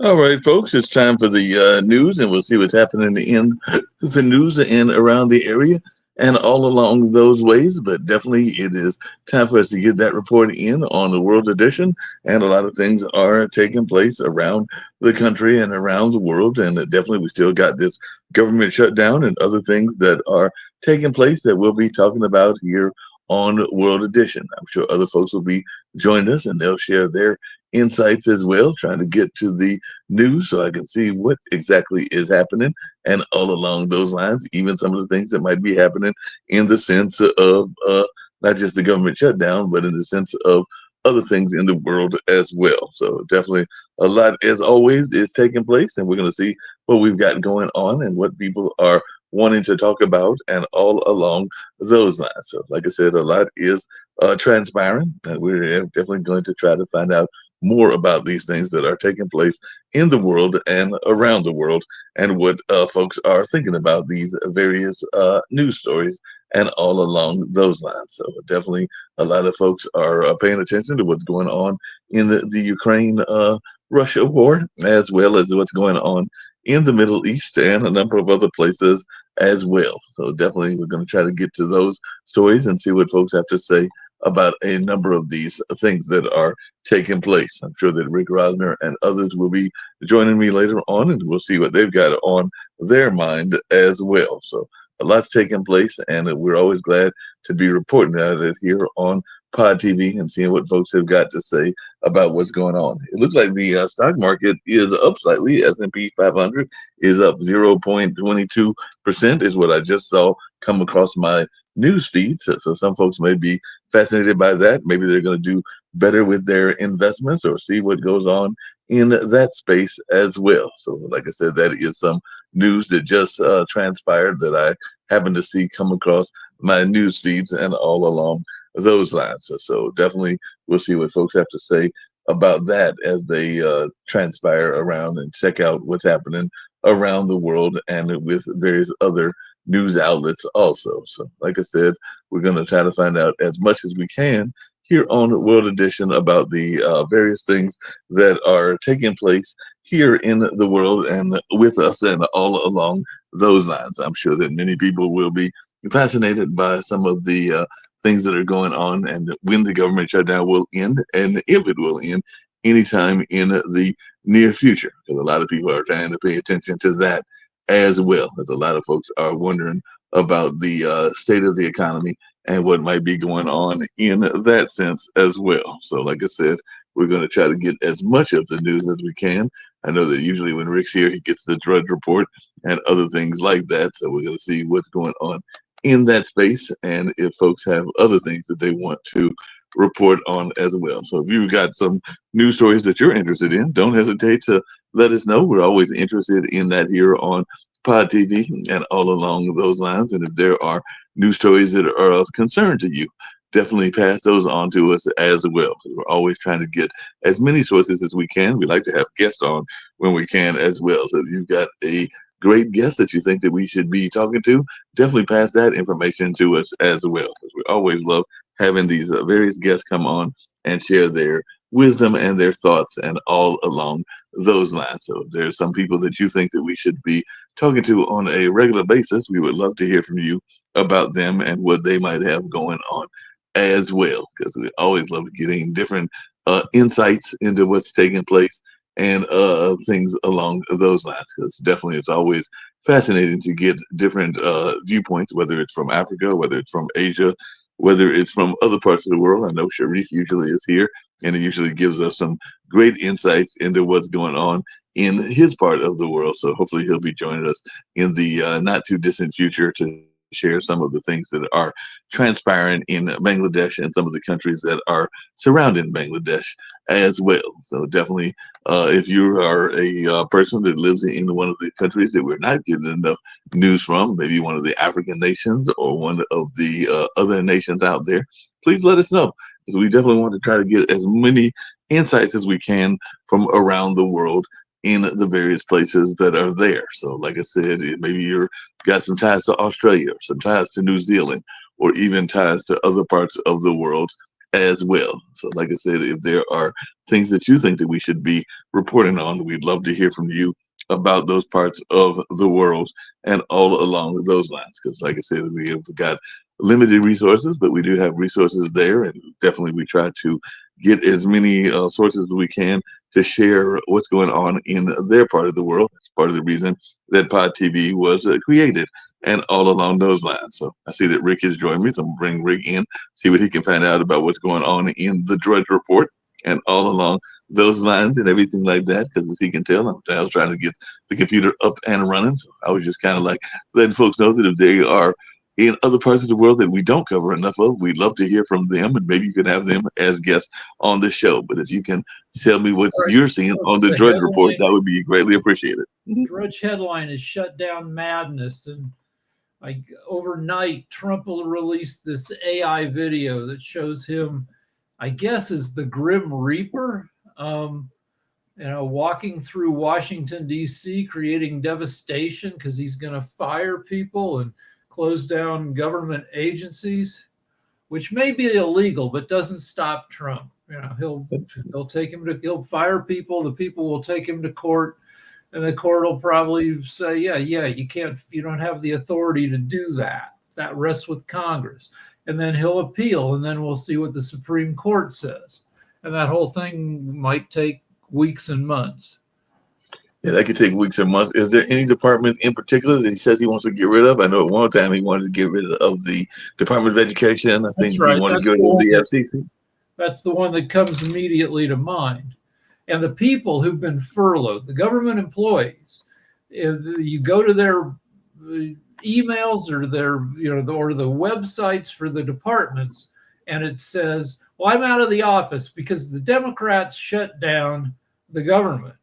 All right, folks, it's time for the news, and we'll see what's happening in the news and around the area and all along those ways. But definitely, it is time for us to get that report in on the World Edition. And a lot of things are taking place around the country and around the world. And definitely, we still got this government shutdown and other things that are taking place that we'll be talking about here on World Edition. I'm sure other folks will be joining us and they'll share their insights as well, trying to get to the news so I can see what exactly is happening and all along those lines, even some of the things that might be happening in the sense of not just the government shutdown, but in the sense of other things in the world as well. So definitely a lot, as always, is taking place, and we're going to see what we've got going on and what people are wanting to talk about and all along those lines. So like I said, a lot is transpiring, and we're definitely going to try to find out more about these things that are taking place in the world and around the world, and what folks are thinking about these various news stories and all along those lines. So definitely, a lot of folks are paying attention to what's going on in the Ukraine Russia war, as well as what's going on in the Middle East and a number of other places as well. So definitely, we're going to try to get to those stories and see what folks have to say about a number of these things that are taking place. I'm sure that Rick Rosner and others will be joining me later on, and we'll see what they've got on their mind as well. So a lot's taking place, and we're always glad to be reporting out it here on Pod TV and seeing what folks have got to say about what's going on. It looks like the stock market is up slightly. S&P 500 is up 0.22% is what I just saw come across my news feed. So some folks may be fascinated by that. Maybe they're going to do better with their investments or see what goes on in that space as well. So, like I said, that is some news that just transpired that I happened to see come across my news feeds and all along those lines. So definitely, we'll see what folks have to say about that as they transpire around and check out what's happening around the world and with various other news outlets also. So, like I said, we're going to try to find out as much as we can here on World Edition about the various things that are taking place here in the world and with us and all along those lines. I'm sure that many people will be fascinated by some of the things that are going on and when the government shutdown will end and if it will end anytime in the near future, because a lot of people are trying to pay attention to that as well, as a lot of folks are wondering about the state of the economy and what might be going on in that sense as well. So, like I said, we're going to try to get as much of the news as we can. I know that usually when Rick's here, he gets the Drudge Report and other things like that. So, we're going to see what's going on in that space and if folks have other things that they want to report on as well. So, if you've got some news stories that you're interested in, don't hesitate to let us know. We're always interested in that here on Pod TV and all along those lines. And if there are news stories that are of concern to you, definitely pass those on to us as well. We're always trying to get as many sources as we can. We like to have guests on when we can as well. So if you've got a great guest that you think that we should be talking to, definitely pass that information to us as well. Because we always love having these various guests come on and share their wisdom and their thoughts and all along those lines. So if there's some people that you think that we should be talking to on a regular basis, we would love to hear from you about them and what they might have going on as well, because we always love getting different insights into what's taking place and things along those lines, because definitely it's always fascinating to get different viewpoints, whether it's from Africa, whether it's from Asia, whether it's from other parts of the world. I know Sharif usually is here, and he usually gives us some great insights into what's going on in his part of the world. So hopefully he'll be joining us in the not too distant future to share some of the things that are transpiring in Bangladesh and some of the countries that are surrounding Bangladesh as well. So definitely, if you are a person that lives in one of the countries that we're not getting enough news from, maybe one of the African nations or one of the other nations out there, please let us know, because we definitely want to try to get as many insights as we can from around the world in the various places that are there. So, like I said, maybe you're got some ties to Australia, or some ties to New Zealand, or even ties to other parts of the world as well. So, like I said, if there are things that you think that we should be reporting on, we'd love to hear from you about those parts of the world and all along those lines. Because, like I said, we have got limited resources, but we do have resources there, and definitely we try to get as many sources as we can to share what's going on in their part of the world. That's part of the reason that Pod TV was created, and all along those lines. So I see that Rick has joined me, so I'm gonna bring Rick in, see what he can find out about what's going on in the Drudge Report and all along those lines and everything like that. Because as he can tell, I was trying to get the computer up and running. So I was just kind of like letting folks know that if they are in other parts of the world that we don't cover enough of, we'd love to hear from them, and maybe you can have them as guests on the show. But if you can tell me what Right. you're seeing on the Drudge Report, that would be greatly appreciated. Drudge headline is "Shut Down Madness," and like overnight, Trump will release this AI video that shows him, I guess, as the Grim Reaper, walking through Washington, D.C., creating devastation because he's going to fire people and close down government agencies, which may be illegal, but doesn't stop Trump. He'll take him to, he'll fire people. The people will take him to court, and the court will probably say, yeah, you don't have the authority to do that. That rests with Congress. And then he'll appeal, and then we'll see what the Supreme Court says. And that whole thing might take weeks and months. Yeah, that could take weeks or months. Is there any department in particular that he says he wants to get rid of? I know at one time he wanted to get rid of the Department of Education. I think he wanted to get rid of the FCC. That's the one that comes immediately to mind. And the people who've been furloughed, the government employees, if you go to their emails or the websites for the departments, and it says, well, I'm out of the office because the Democrats shut down the government.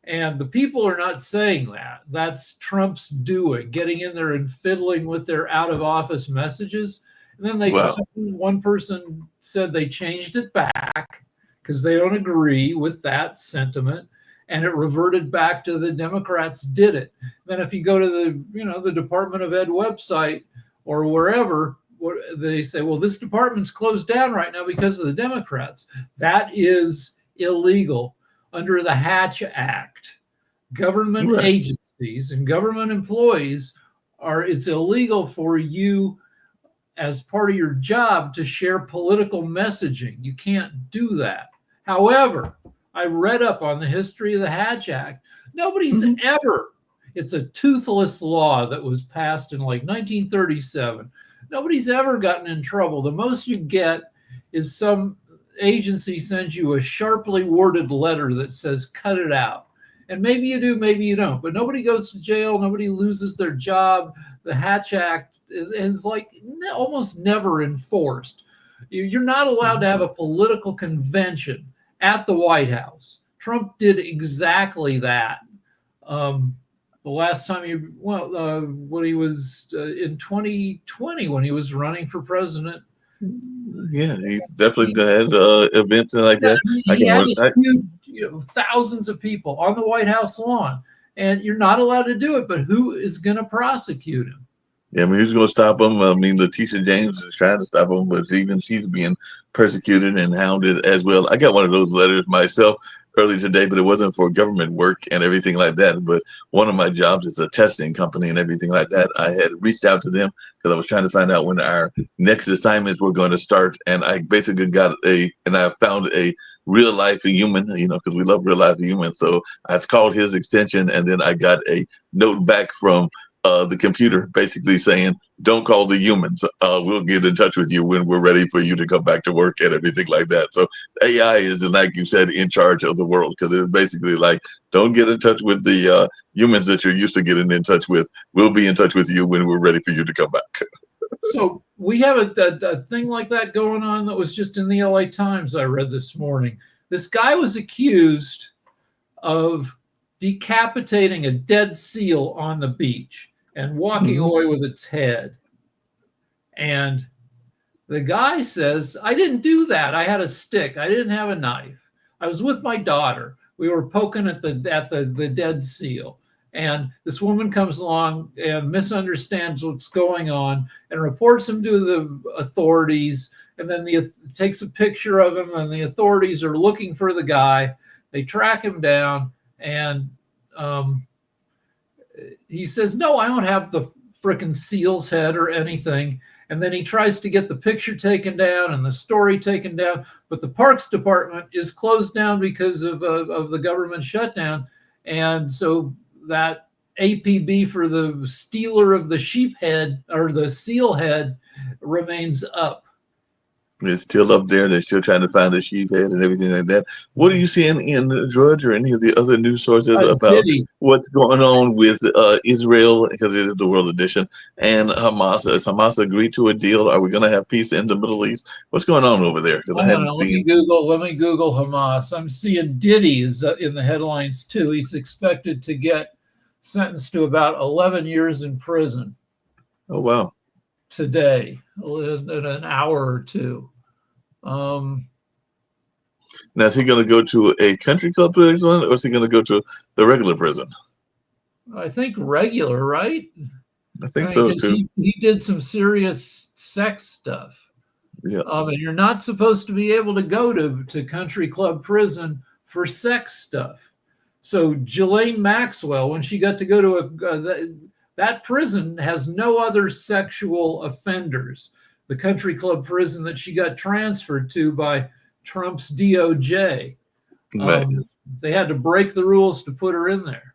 And the people are not saying that. That's Trump's doing, getting in there and fiddling with their out of office messages. And then one person said they changed it back because they don't agree with that sentiment, and it reverted back to the Democrats did it. Then if you go to the Department of Ed website or wherever, they say, well, this department's closed down right now because of the Democrats. That is illegal under the Hatch Act. Government agencies and government employees it's illegal for you as part of your job to share political messaging. You can't do that. However, I read up on the history of the Hatch Act. Nobody's ever, it's a toothless law that was passed in like 1937. Nobody's ever gotten in trouble. The most you get is some agency sends you a sharply worded letter that says, cut it out. And maybe you do, maybe you don't. But nobody goes to jail. Nobody loses their job. The Hatch Act is like almost never enforced. You're not allowed to have a political convention at the White House. Trump did exactly that. The last time when he was in 2020, when he was running for president. Yeah, he's definitely had events like that. He had huge, thousands of people on the White House lawn, and you're not allowed to do it. But who is going to prosecute him? Yeah, I mean, who's going to stop him? I mean, Letitia James is trying to stop him, but even she's being persecuted and hounded as well. I got one of those letters myself early today, but it wasn't for government work and everything like that. But one of my jobs is a testing company and everything like that. I had reached out to them because I was trying to find out when our next assignments were going to start. And I basically I found a real life human, because we love real life humans. So I called his extension, and then I got a note back from the computer basically saying, don't call the humans. We'll get in touch with you when we're ready for you to come back to work and everything like that. So AI is, like you said, in charge of the world, because it's basically like, don't get in touch with the humans that you're used to getting in touch with. We'll be in touch with you when we're ready for you to come back. So we have a thing like that going on that was just in the LA Times I read this morning. This guy was accused of decapitating a dead seal on the beach and walking away with its head. And the guy says, I didn't do that. I had a stick. I didn't have a knife. I was with my daughter. We were poking at the dead seal. And this woman comes along and misunderstands what's going on and reports him to the authorities. and then takes a picture of him, and the authorities are looking for the guy. They track him down, and he says, "No, I don't have the frickin' seal's head or anything." And then he tries to get the picture taken down and the story taken down, but the Parks Department is closed down because of the government shutdown, and so that APB for the stealer of the sheep head or the seal head remains up. It's still up there. They're still trying to find the sheep head and everything like that. What are you seeing in Drudge or any of the other news sources about what's going on with Israel, because it is the World Edition, and Hamas? Has Hamas agreed to a deal? Are we going to have peace in the Middle East? What's going on over there? Because I haven't seen. Let me Google Hamas. I'm seeing Diddy is in the headlines too. He's expected to get sentenced to about 11 years in prison. Oh, wow. Today, in an hour or two. Now, is he going to go to a country club prison, or is he going to go to the regular prison? I think regular, right? I think so too. He did some serious sex stuff. Yeah. And you're not supposed to be able to go to country club prison for sex stuff. So Ghislaine Maxwell, when she got to go to that prison has no other sexual offenders. The country club prison that she got transferred to by Trump's DOJ. Right. They had to break the rules to put her in there.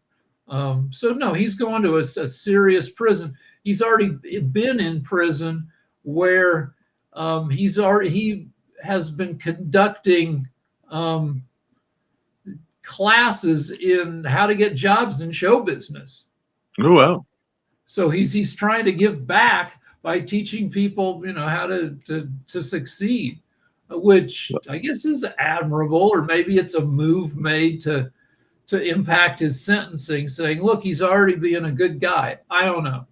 So no, he's going to a serious prison. He's already been in prison where he has been conducting classes in how to get jobs in show business. Oh, wow. So he's trying to give back by teaching people, how to succeed, which I guess is admirable, or maybe it's a move made to impact his sentencing, saying, look, he's already being a good guy. I don't know.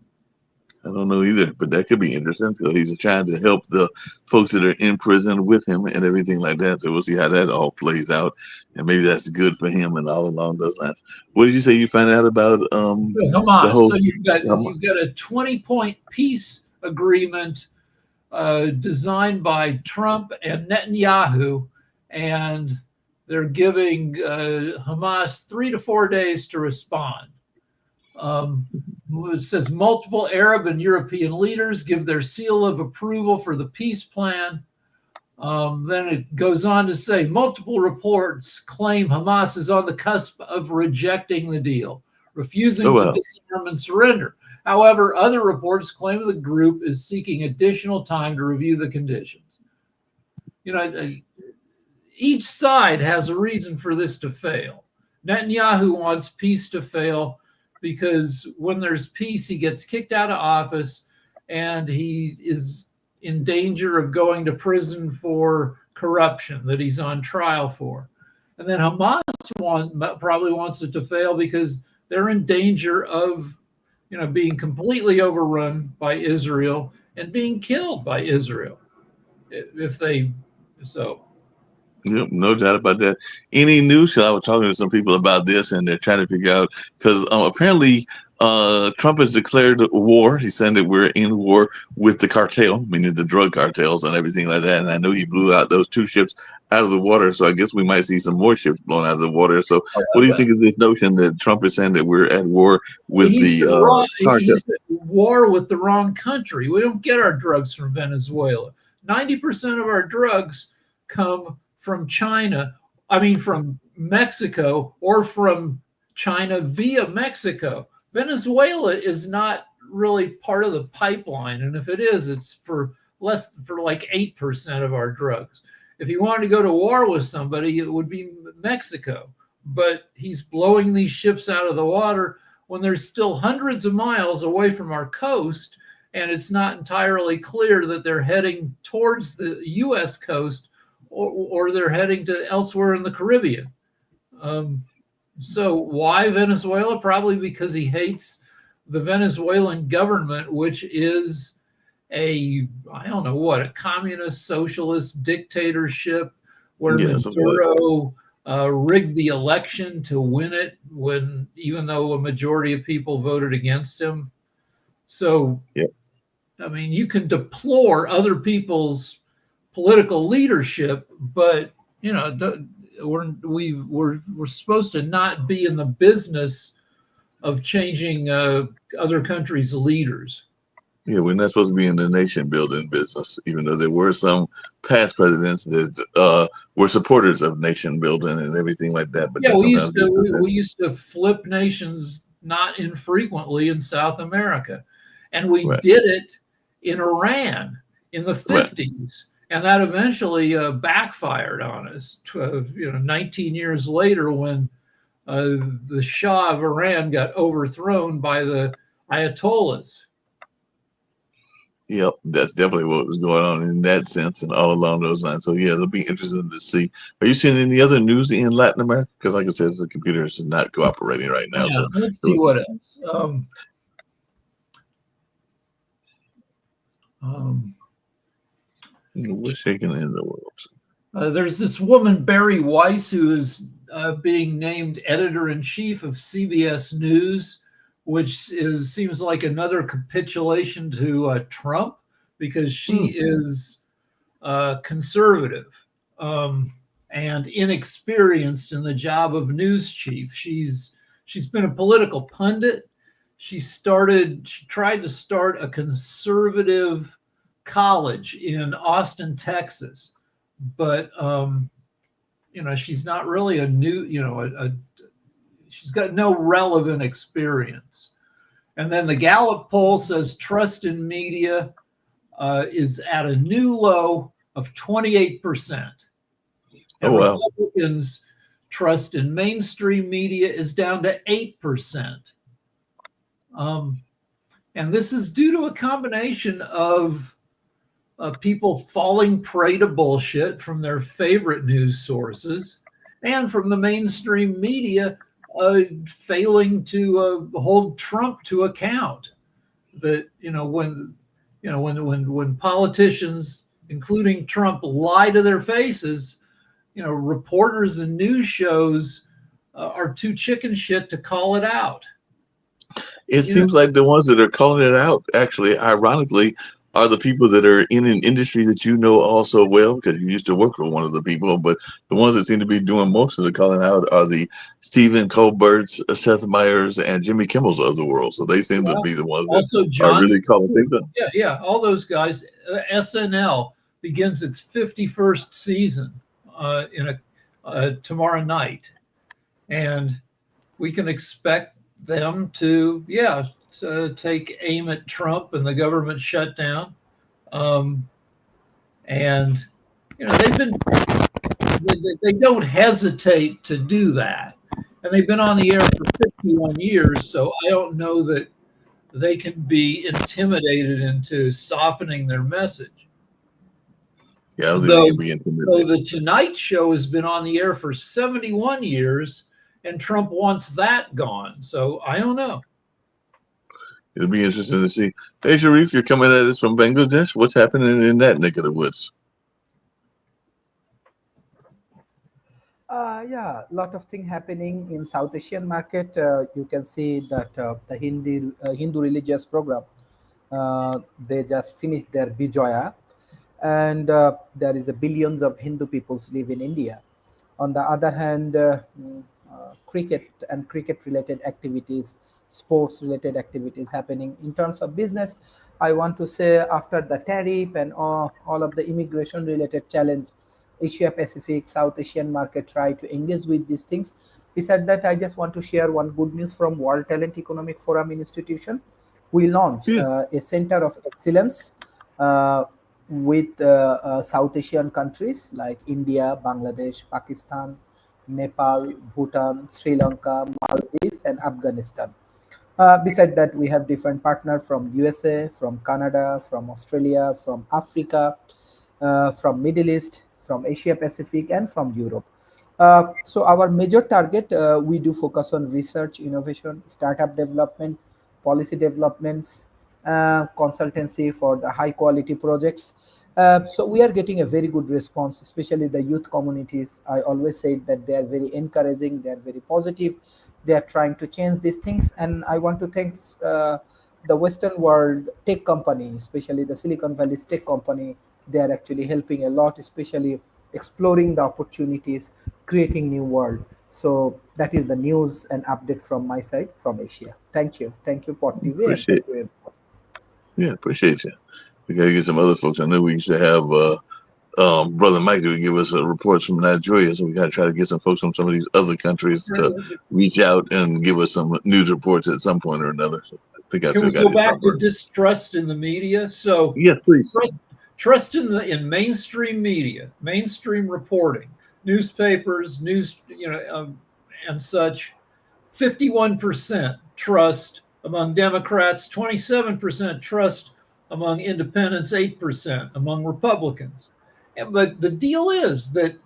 I don't know either, but that could be interesting. So he's trying to help the folks that are in prison with him and everything like that. So we'll see how that all plays out, and maybe that's good for him and all along those lines. What did you say you found out about Hamas? So you've got a 20-point peace agreement designed by Trump and Netanyahu, and they're giving Hamas 3 to 4 days to respond. It says multiple Arab and European leaders give their seal of approval for the peace plan. Then it goes on to say multiple reports claim Hamas is on the cusp of rejecting the deal, refusing to disarm and surrender. However, other reports claim the group is seeking additional time to review the conditions. Each side has a reason for this to fail. Netanyahu wants peace to fail because when there's peace, he gets kicked out of office and he is in danger of going to prison for corruption that he's on trial for. And then Hamas probably wants it to fail because they're in danger of, being completely overrun by Israel and being killed by Israel if they so. Yep, no doubt about that. Any news? I was talking to some people about this, and they're trying to figure out, because apparently Trump has declared war. He's saying that we're in war with the cartel, meaning the drug cartels and everything like that. And I know he blew out those 2 ships out of the water, so I guess we might see some more ships blown out of the water. So what do you think of this notion that Trump is saying that we're at war with the cartel? He's at war with the wrong country. We don't get our drugs from Venezuela. 90% of our drugs come from from Mexico, or from China via Mexico. Venezuela is not really part of the pipeline, and if it is, it's for like 8% of our drugs. If he wanted to go to war with somebody, it would be Mexico. But he's blowing these ships out of the water when there's still hundreds of miles away from our coast, and it's not entirely clear that they're heading towards the U.S. coast or they're heading to elsewhere in the Caribbean. So why Venezuela? Probably because he hates the Venezuelan government, which is a communist socialist dictatorship where Maduro rigged the election to win it even though a majority of people voted against him. So, you can deplore other people's political leadership, but we're supposed to not be in the business of changing other countries' leaders. Yeah, we're not supposed to be in the nation building business, even though there were some past presidents that were supporters of nation building and everything like that. But Yeah, that we sometimes used to gets us in. we used to flip nations not infrequently in South America, and we Right, did it in Iran in the right. 50s, and that eventually backfired on us. 19 years later, when the Shah of Iran got overthrown by the Ayatollahs. Yep, that's definitely what was going on in that sense and all along those lines. So yeah, it'll be interesting to see. Are you seeing any other news in Latin America? Because like I said, the computer is not cooperating right now. Yeah, So let's see what else. we're shaking in the world. There's this woman, Barry Weiss, who is being named editor in chief of CBS News, which seems like another capitulation to Trump because she is conservative and inexperienced in the job of news chief. She's been a political pundit. She tried to start a conservative college in Austin, Texas, but she's not really she's got no relevant experience. And then the Gallup poll says trust in media is at a new low of 28%. And Oh, wow. Republicans' trust in mainstream media is down to 8%. And this is due to a combination of people falling prey to bullshit from their favorite news sources and from the mainstream media failing to hold Trump to account. That when politicians, including Trump, lie to their faces, reporters and news shows are too chicken shit to call it out. It seems like the ones that are calling it out, actually, ironically, are the people that are in an industry that you know all so well because you used to work for one of the people. But the ones that seem to be doing most of the calling out are the Stephen Colbert's, Seth Meyers, and Jimmy Kimmel's of the world. So they seem to be the ones that Also, are John really calling things out. Yeah, all those guys. SNL begins its 51st season tomorrow night, and we can expect them to take aim at Trump and the government shutdown. And they don't hesitate to do that, and they've been on the air for 51 years. So I don't know that they can be intimidated into softening their message. Yeah, I don't think they can be intimidated. So the Tonight Show has been on the air for 71 years, and Trump wants that gone. So I don't know. It'll be interesting to see. Hey, Sharif, you're coming at us from Bangladesh. What's happening in that neck of the woods? Yeah, a lot of things happening in South Asian market. You can see that the Hindu religious program, they just finished their Bijoya, and there is a billions of Hindu peoples live in India. On the other hand, cricket and cricket related activities, sports related activities happening. In terms of business, I want to say after the tariff and all of the immigration related challenge, Asia Pacific, South Asian market try to engage with these things. Besides that, I just want to share one good news from World Talent Economic Forum Institution. We launched Yeah. a center of excellence with South Asian countries like India, Bangladesh, Pakistan, Nepal, Bhutan, Sri Lanka, Maldives, and Afghanistan. Besides that, we have different partners from USA, from Canada, from Australia, from Africa, from Middle East, from Asia Pacific, and from Europe. So our major target, we do focus on research, innovation, startup development, policy developments, consultancy for the high quality projects. So we are getting a very good response, especially the youth communities. I always say that they are very encouraging, they are very positive, they are trying to change these things. And I want to thank the Western world tech company, especially the Silicon Valley tech company. they are actually helping a lot, especially exploring the opportunities, creating new world. So that is the news and update from my side from Asia. Thank you, Port TV, and Appreciate, thank you everyone. yeah, appreciate you. We gotta get some other folks. I know we used to have brother Mike to give us reports from Nigeria, so we gotta try to get some folks from some of these other countries to reach out and give us some news reports at some point or another. So I think I Can still we got go his back to number. distrust in the media? So Yes, please. trust in mainstream media, mainstream reporting, newspapers, and such. 51% trust among Democrats, 27% trust among independents, 8% among Republicans. But the deal is that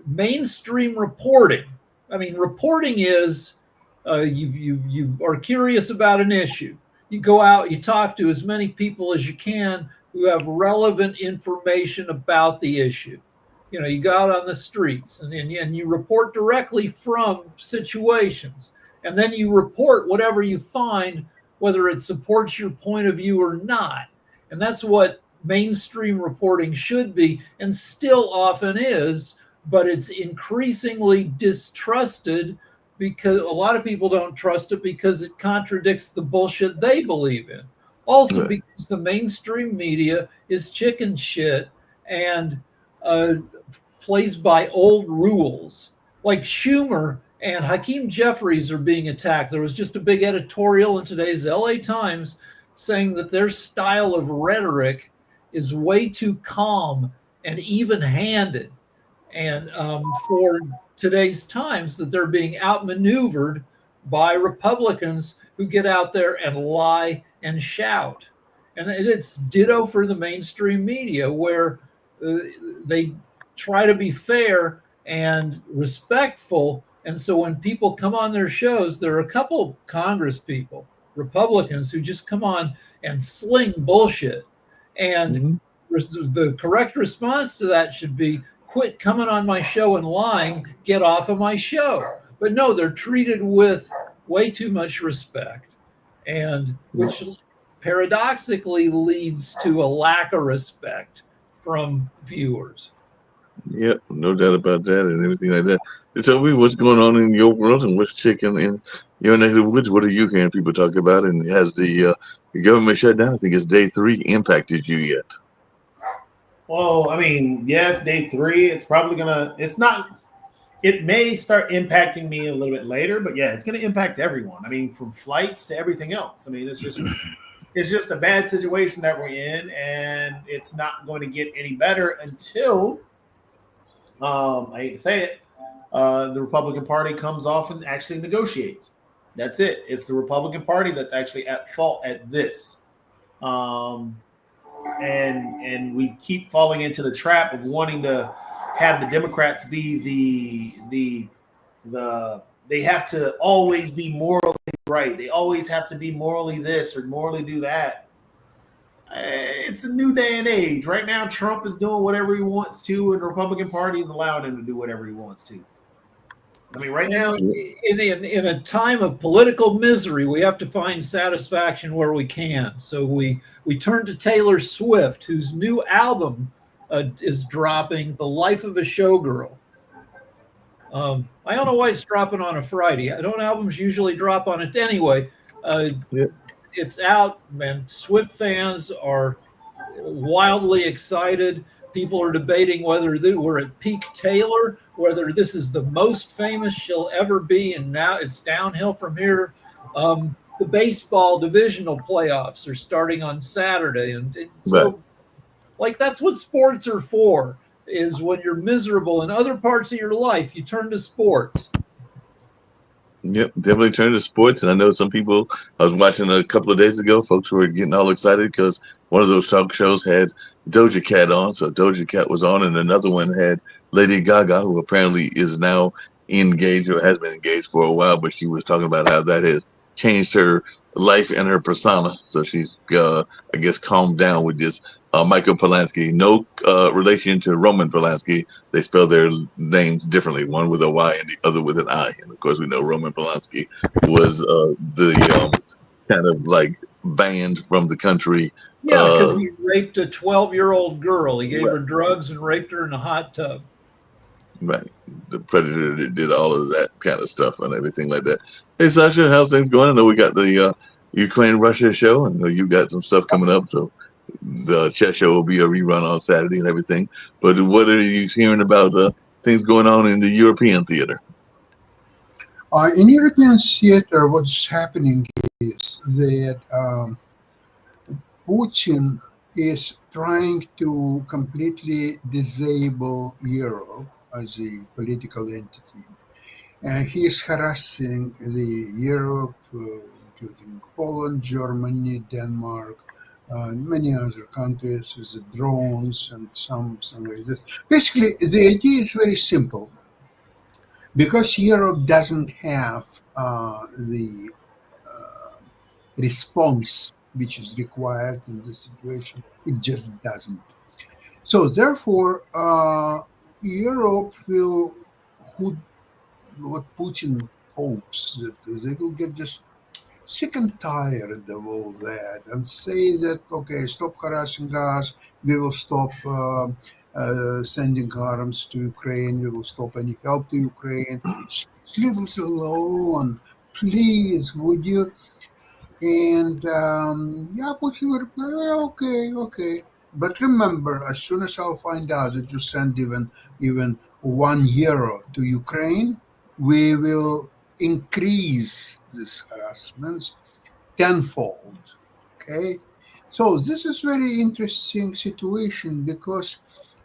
mainstream reporting, I mean, reporting is you are curious about an issue. You go out, you talk to as many people as you can who have relevant information about the issue. You go out on the streets and you report directly from situations, and then you report whatever you find, whether it supports your point of view or not. And that's what mainstream reporting should be, and still often is, but it's increasingly distrusted because a lot of people don't trust it because it contradicts the bullshit they believe in. Also, Right. because the mainstream media is chicken shit and plays by old rules. Like Schumer and Hakeem Jeffries are being attacked. There was just a big editorial in today's LA Times saying that their style of rhetoric is way too calm and even handed. And for today's times, that they're being outmaneuvered by Republicans who get out there and lie and shout. And it's ditto for the mainstream media, where they try to be fair and respectful. And so when people come on their shows, there are a couple Congress people, Republicans, who just come on and sling bullshit. And the correct response to that should be, quit coming on my show and lying, get off of my show. But no, they're treated with way too much respect, and which paradoxically leads to a lack of respect from viewers. Yep, no doubt about that and everything like that. Tell me what's going on in your world and what's chicken in your neck of the woods. What are you hearing people talk about? And has the government shutdown, I think it's day 3, impacted you yet? Well, I mean, yes, day 3, it's probably it may start impacting me a little bit later, but yeah, it's going to impact everyone. I mean, from flights to everything else. I mean, it's just a bad situation that we're in, and it's not going to get any better until, I hate to say it, the Republican Party comes off and actually negotiates. That's it. It's the Republican Party that's actually at fault at this. And we keep falling into the trap of wanting to have the Democrats be they have to always be morally right. They always have to be morally this or morally do that. It's a new day and age. Right now, Trump is doing whatever he wants to, and the Republican Party is allowing him to do whatever he wants to. I mean, right now, in a time of political misery, we have to find satisfaction where we can. So we turn to Taylor Swift, whose new album is dropping, "The Life of a Showgirl." I don't know why it's dropping on a Friday. I don't albums usually drop on it anyway. It's out, man. Swift fans are wildly excited. People are debating whether we're at peak Taylor, whether this is the most famous she'll ever be, and now it's downhill from here. The baseball divisional playoffs are starting on Saturday, and so, like, that's what sports are for. Is when you're miserable in other parts of your life, you turn to sports. Yep, definitely turn to sports. And I know some people, I was watching a couple of days ago, folks were getting all excited because one of those talk shows had Doja Cat on. So Doja Cat was on, and another one had Lady Gaga, who apparently is now engaged or has been engaged for a while, but she was talking about how that has changed her life and her persona. So she's, I guess, calmed down with this. Michael Polanski, no relation to Roman Polanski. They spell their names differently, one with a Y and the other with an I. And of course, we know Roman Polanski was the kind of like banned from the country. Yeah, because he raped a 12-year-old girl. He gave her drugs and raped her in a hot tub. Right. The predator that did all of that kind of stuff and everything like that. Hey, Sasha, how's things going? I know we got the Ukraine-Russia show, and you got some stuff coming up. So the chess show will be a rerun on Saturday and everything. But what are you hearing about things going on in the European theater? In European theater, what's happening is that Putin is trying to completely disable Europe as a political entity. He is harassing the Europe, including Poland, Germany, Denmark, many other countries with the drones and some like this. Basically, the idea is very simple. Because Europe doesn't have the response which is required in this situation, it just doesn't. So therefore, Europe will, what Putin hopes, that they will get just sick and tired of all that and say that, okay, stop harassing us, we will stop sending arms to Ukraine, we will stop any help to Ukraine, just leave us alone, please, would you? And yeah, Putin will reply, well, okay. But remember, as soon as I'll find out that you send even €1 to Ukraine, we will increase this harassment tenfold. Okay, so this is very interesting situation because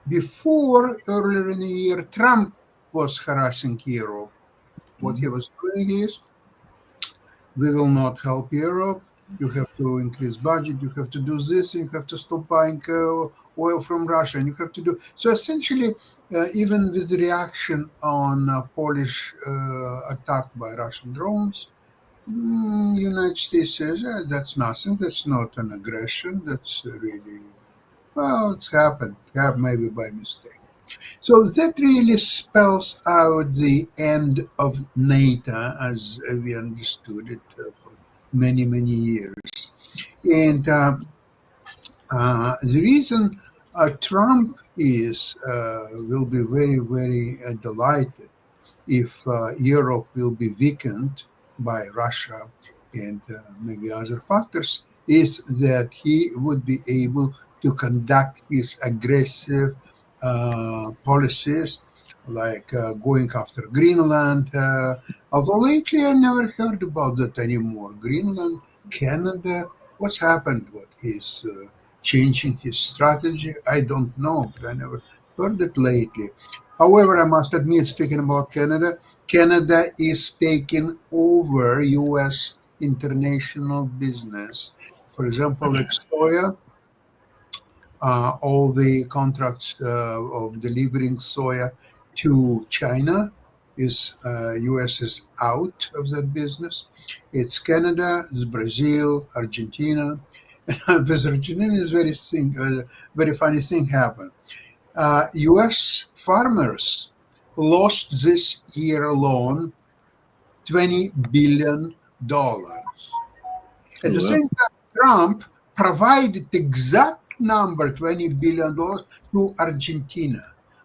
before, earlier in the year, Trump was harassing Europe. What he was doing is, we will not help Europe. You have to increase budget. You have to do this. And you have to stop buying oil from Russia. And you have to do so. Essentially, even with the reaction on Polish attack by Russian drones, United States says that's nothing. That's not an aggression. That's really, well, it's happened. Maybe by mistake. So that really spells out the end of NATO as we understood it for many, many years. And the reason Trump will be very, very delighted if Europe will be weakened by Russia and maybe other factors is that he would be able to conduct his aggressive policies like going after Greenland. Although lately I never heard about that anymore. Greenland, Canada, what's happened? What he's changing his strategy? I don't know, but I never heard it lately. However, I must admit, speaking about Canada, Canada is taking over U.S. international business. For example, like soya, all the contracts of delivering soya to China is U.S. is out of that business. It's Canada, it's Brazil, Argentina. With Argentina is very funny thing happened. U.S. farmers lost this year alone $20 billion. At the same time, Trump provided the exact number, $20 billion, to Argentina.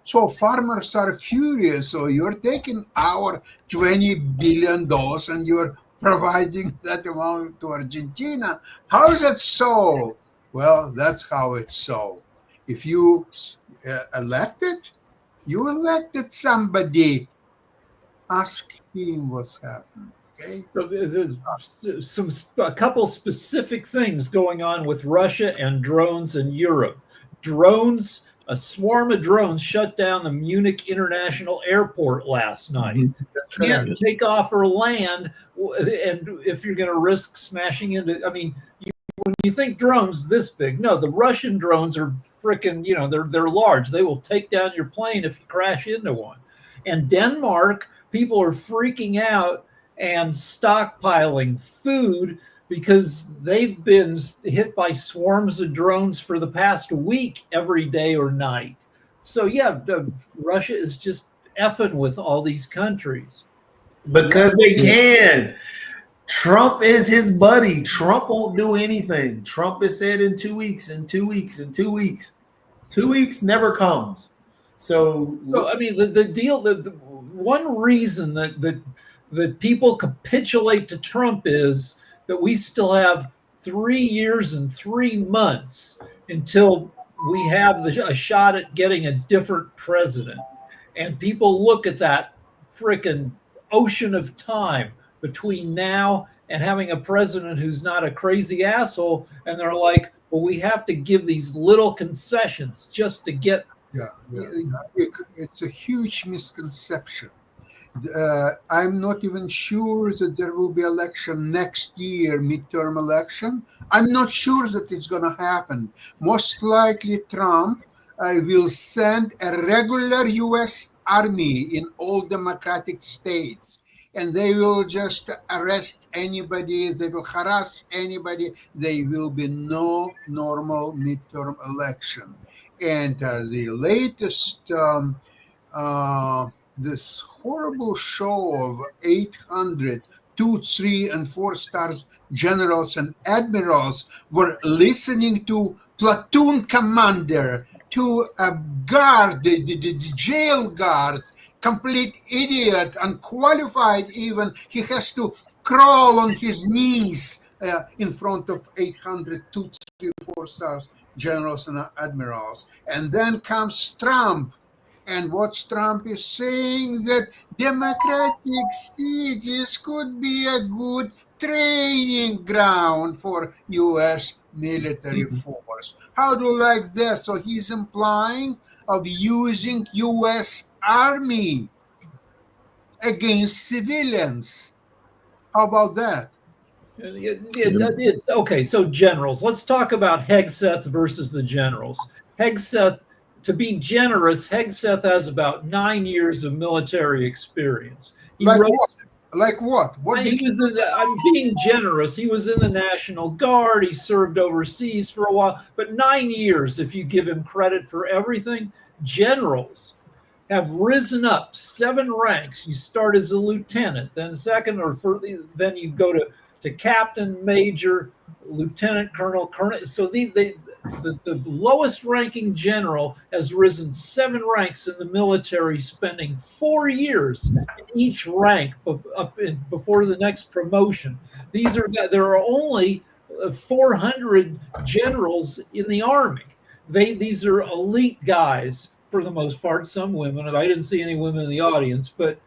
So farmers are furious. So you're taking our $20 billion and you're providing that amount to Argentina. How is that so? Well, that's how it's so. If you you elected somebody, ask him what's happened. Okay. So there's a couple specific things going on with Russia and drones in Europe. Drones, a swarm of drones shut down the Munich International Airport last night. Mm-hmm. Can't take off or land, and if you're going to risk smashing into, I mean, when you think drones this big, no, the Russian drones are freaking, they're large. They will take down your plane if you crash into one. And Denmark, people are freaking out and stockpiling food because they've been hit by swarms of drones for the past week, every day or night. So yeah, Russia is just effing with all these countries. Because they can. Trump is his buddy. Trump won't do anything. Trump has said in 2 weeks, in 2 weeks, in 2 weeks. 2 weeks never comes. So I mean, the deal, the one reason that people capitulate to Trump is that we still have 3 years and 3 months until we have a shot at getting a different president. And people look at that frickin' ocean of time between now and having a president who's not a crazy asshole, and they're like, well, we have to give these little concessions just to get. It's a huge misconception. I'm not even sure that there will be election next year, midterm election. I'm not sure that it's going to happen. Most likely Trump will send a regular U.S. army in all democratic states, and they will just arrest anybody, they will harass anybody. There will be no normal midterm election. And the latest this horrible show of 800 2, 3, and 4 stars generals and admirals were listening to platoon commander, to a guard, the jail guard, complete idiot, unqualified even. He has to crawl on his knees in front of 800 2, 3, 4 stars generals and admirals. And then comes Trump. And what Trump is saying, that democratic cities could be a good training ground for U.S. military force. How do you like that? So he's implying of using U.S. Army against civilians. How about that? Okay, so generals. Let's talk about Hegseth versus the generals. Hegseth, to be generous, Hegseth has about 9 years of military experience. Like what? I'm being generous. He was in the National Guard. He served overseas for a while. But 9 years, if you give him credit for everything, generals have risen up 7 ranks. You start as a lieutenant, then second, then you go to captain, major, lieutenant colonel, colonel. So the lowest ranking general has risen 7 ranks in the military, spending 4 years in each rank before the next promotion. There are only 400 generals in the army. These are elite guys for the most part. Some women. I didn't see any women in the audience, but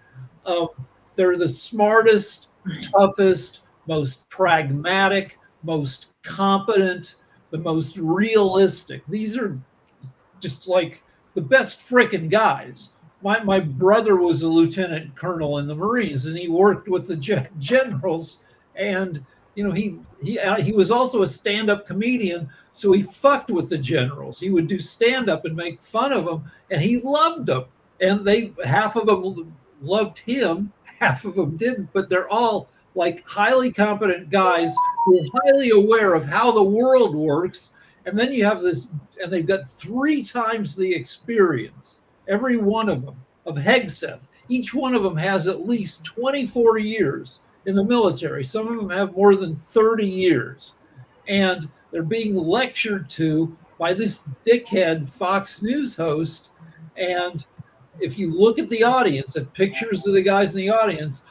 they're the smartest, toughest, most pragmatic, most competent, the most realistic. These are just like the best frickin' guys. My brother was a lieutenant colonel in the Marines, and he worked with the generals. And you know, he was also a stand-up comedian, so he fucked with the generals. He would do stand-up and make fun of them, and he loved them. And half of them loved him, half of them didn't. But they're all like highly competent guys who are highly aware of how the world works. And then you have this, and they've got 3 times the experience, every one of them, of Hegseth. Each one of them has at least 24 years in the military. Some of them have more than 30 years. And they're being lectured to by this dickhead Fox News host. And if you look at the audience, at pictures of the guys in the audience,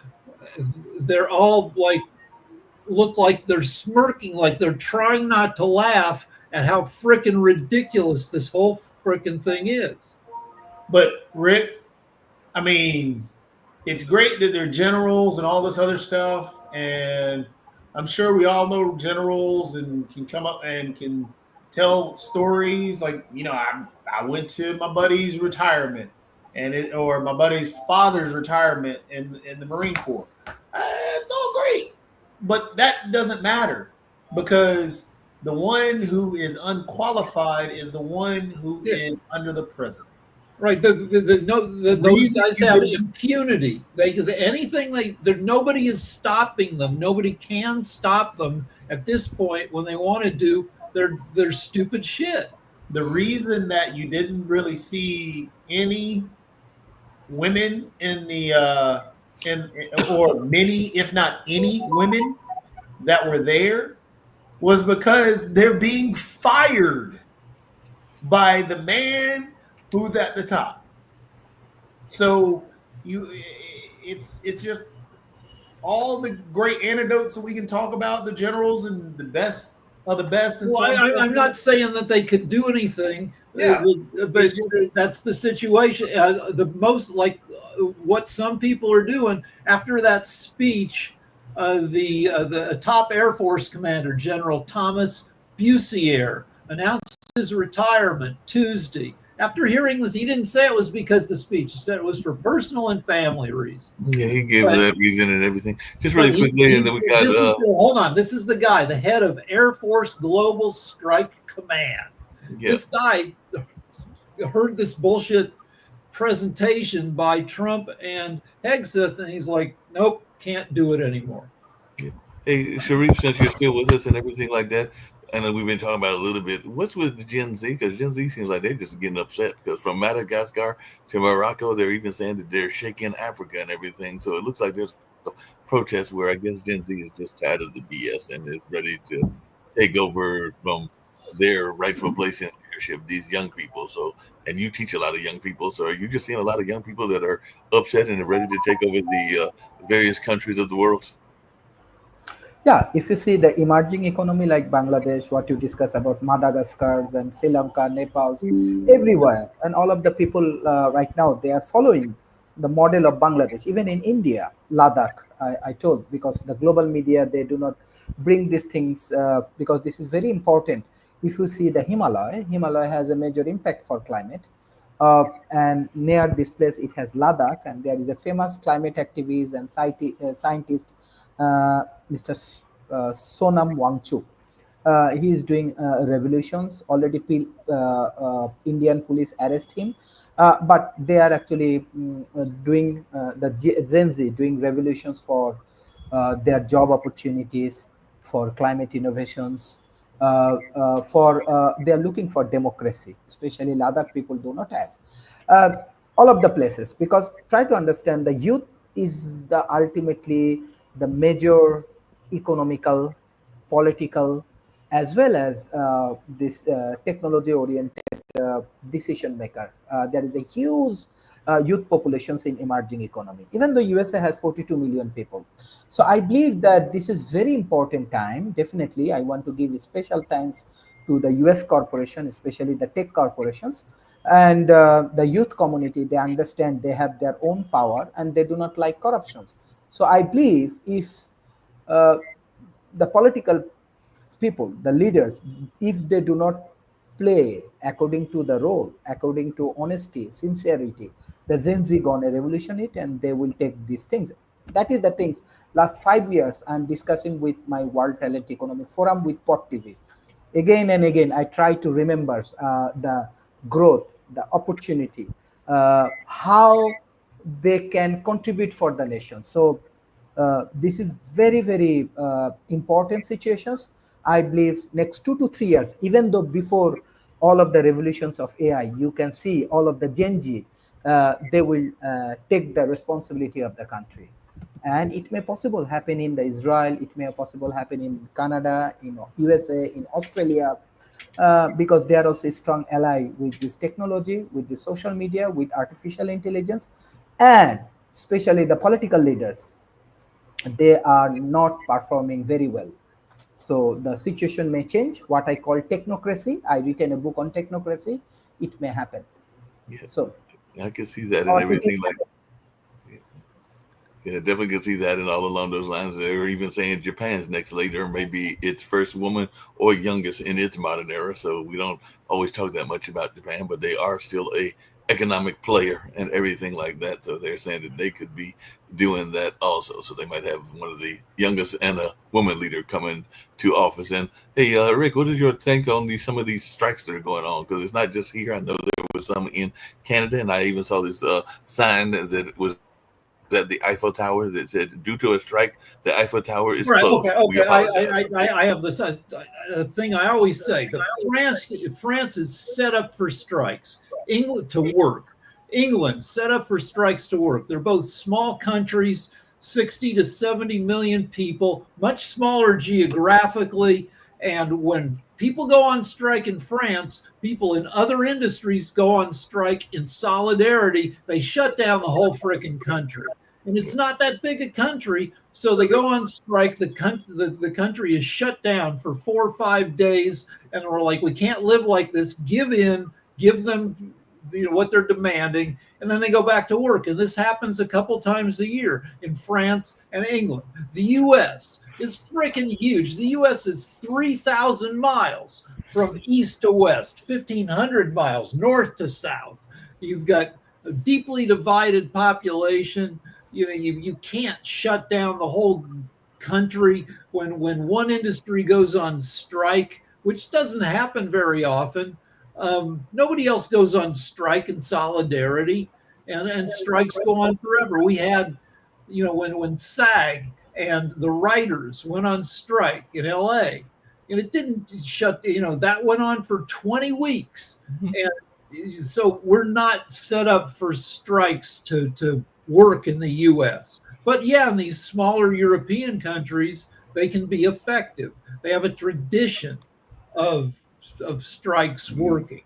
they're all look like they're smirking, like they're trying not to laugh at how frickin' ridiculous this whole frickin' thing is. But Rick, I mean, it's great that they're generals and all this other stuff, and I'm sure we all know generals and can come up and can tell stories. Like, you know, I went to my buddy's retirement, or my buddy's father's retirement in the Marine Corps. It's all great, but that doesn't matter, because the one who is unqualified is the one who is under the president. Right. Those guys have impunity. Nobody is stopping them. Nobody can stop them at this point when they want to do their stupid shit. The reason that you didn't really see any women in the or many, if not any women that were there was because they're being fired by the man who's at the top. So it's just all the great anecdotes that we can talk about the generals and the best of the best. And well, I'm not saying that they could do anything. Yeah. But that's the situation. What some people are doing after that speech. The top Air Force commander, General Thomas Bussiere, announced his retirement Tuesday. After hearing this, he didn't say it was because of the speech. He said it was for personal and family reasons. Yeah, he gave that reason and everything. Just really quickly, and then we got. Hold on, this is the guy, the head of Air Force Global Strike Command. Yeah. This guy heard this bullshit presentation by Trump and Hegseth, and he's like, nope, can't do it anymore. Yeah. Hey, Sharif, since you're still with us and everything like that, and then we've been talking about it a little bit. What's with the Gen Z? Because Gen Z seems like they're just getting upset. Because from Madagascar to Morocco, they're even saying that they're shaking Africa and everything. So it looks like there's a protest where I guess Gen Z is just tired of the BS and is ready to take over from their rightful place in leadership. These young people. So, and you teach a lot of young people. So are you just seeing a lot of young people that are upset and are ready to take over the various countries of the world? Yeah, if you see the emerging economy like Bangladesh, what you discuss about Madagascar and Sri Lanka, Nepal, everywhere, and all of the people right now, they are following the model of Bangladesh. Even in India, Ladakh, I told, because the global media, they do not bring these things because this is very important. If you see the Himalaya has a major impact for climate. And near this place, it has Ladakh, and there is a famous climate activist and scientist, Mr. Sonam Wangchuk. He is doing revolutions. Already, Indian police arrest him, but they are actually doing the Gen Z doing revolutions for their job opportunities, for climate innovations, they are looking for democracy. Especially Ladakh people do not have all of the places, because try to understand the youth is the ultimately the major economical, political, as well as this technology oriented decision maker. There is a huge youth populations in emerging economy, even though USA has 42 million people. So I believe that this is very important time. Definitely, I want to give special thanks to the US corporation, especially the tech corporations, and the youth community. They understand they have their own power and they do not like corruptions. So I believe if the political people, the leaders, if they do not play according to the role, according to honesty, sincerity, the Gen Z gonna revolution it and they will take these things. That is the things. Last 5 years, I'm discussing with my World Talent Economic Forum with Pot TV. Again and again, I try to remember the growth, the opportunity, how they can contribute for the nation. So this is very, very important situations. I believe next 2 to 3 years, even though before all of the revolutions of AI, you can see all of the Gen Z, they will take the responsibility of the country. And it may possible happen in the Israel, it may possible happen in Canada, in USA, in Australia, because they are also a strong ally with this technology, with the social media, with artificial intelligence, and especially the political leaders. They are not performing very well. So the situation may change. What I call technocracy, I written a book on technocracy. It may happen. Yeah. So I can see that and everything like. Yeah, definitely can see that and all along those lines. They're even saying Japan's next leader, maybe its first woman or youngest in its modern era. So we don't always talk that much about Japan, but they are still a economic player and everything like that. So they're saying that they could be doing that also. So they might have one of the youngest and a woman leader coming to office. And hey, Rick, what is your take on some of these strikes that are going on? Because it's not just here. I know there was some in Canada, and I even saw this sign that it was at the Eiffel Tower that said, due to a strike, the Eiffel Tower is closed. Okay. I have this thing I always say that France is set up for strikes. England to work. England set up for strikes to work. They're both small countries. 60 to 70 million people, much smaller geographically. And when people go on strike in France, people in other industries go on strike in solidarity. They shut down the whole freaking country. And it's not that big a country, so they go on strike. The country is shut down for 4 or 5 days, and we're like, we can't live like this. Give in, give them what they're demanding, and then they go back to work. And this happens a couple times a year in France and England. The U.S. is freaking huge. The U.S. is 3,000 miles from east to west, 1,500 miles north to south. You've got a deeply divided population. You can't shut down the whole country when one industry goes on strike, which doesn't happen very often. Nobody else goes on strike in solidarity, and strikes go on forever. We had, when SAG and the writers went on strike in LA, and it didn't shut, that went on for 20 weeks. And so we're not set up for strikes to work in the US. But yeah, in these smaller European countries, they can be effective. They have a tradition of strikes working.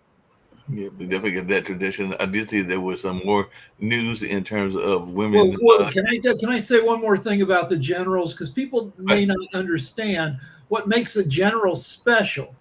Yeah, they definitely get that tradition. I did see there was some more news in terms of women. Well, can I say one more thing about the generals? Because people may not understand what makes a general special.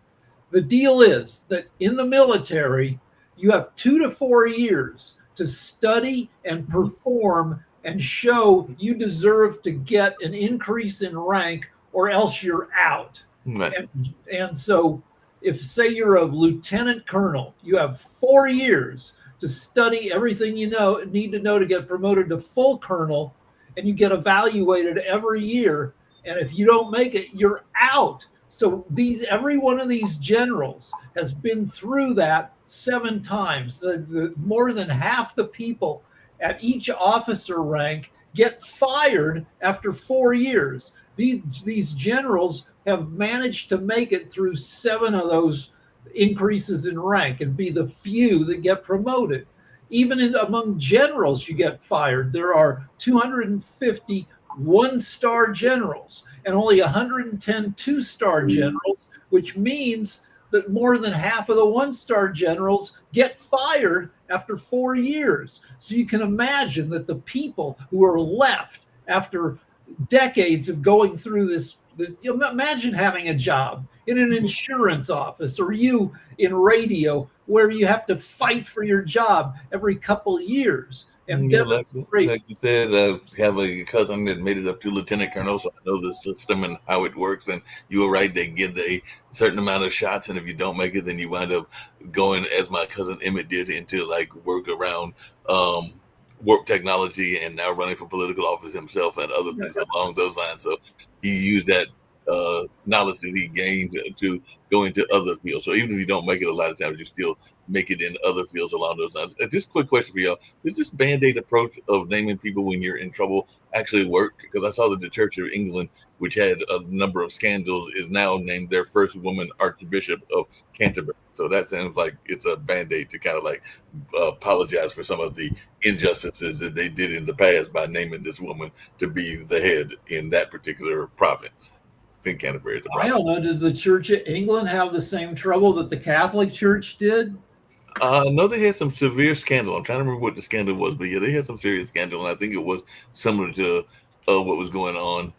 The deal is that in the military, you have 2 to 4 years to study and perform and show you deserve to get an increase in rank, or else you're out. Right. And so if, say, you're a lieutenant colonel, you have 4 years to study everything you need to know to get promoted to full colonel, and you get evaluated every year. And if you don't make it, you're out. So every one of these generals has been through that 7 times. The more than half the people at each officer rank get fired after 4 years. These generals have managed to make it through 7 of those increases in rank and be the few that get promoted. Even among generals, you get fired. There are 250 one-star generals and only 110 two-star generals, which means that more than half of the one-star generals get fired after 4 years. So you can imagine that the people who are left after decades of going through this, imagine having a job in an insurance office, or you in radio, where you have to fight for your job every couple of years. And like you said, I have a cousin that made it up to lieutenant colonel, so I know the system and how it works. And you were right; they get a certain amount of shots, and if you don't make it, then you wind up going, as my cousin Emmett did, into like work around warp technology, and now running for political office himself and other things along those lines. So he used that knowledge that he gained to go into other fields. So even if you don't make it, a lot of times you still make it in other fields along those lines. Just a quick question for y'all: does this Band-Aid approach of naming people when you're in trouble actually work? Because I saw that the Church of England, which had a number of scandals, is now named their first woman Archbishop of Canterbury. So that sounds like it's a Band-Aid to kind of like apologize for some of the injustices that they did in the past by naming this woman to be the head in that particular province. I think Canterbury is the province. I don't know. Does the Church of England have the same trouble that the Catholic Church did? No, they had some severe scandal. I'm trying to remember what the scandal was, but yeah, they had some serious scandal, and I think it was similar to what was going on.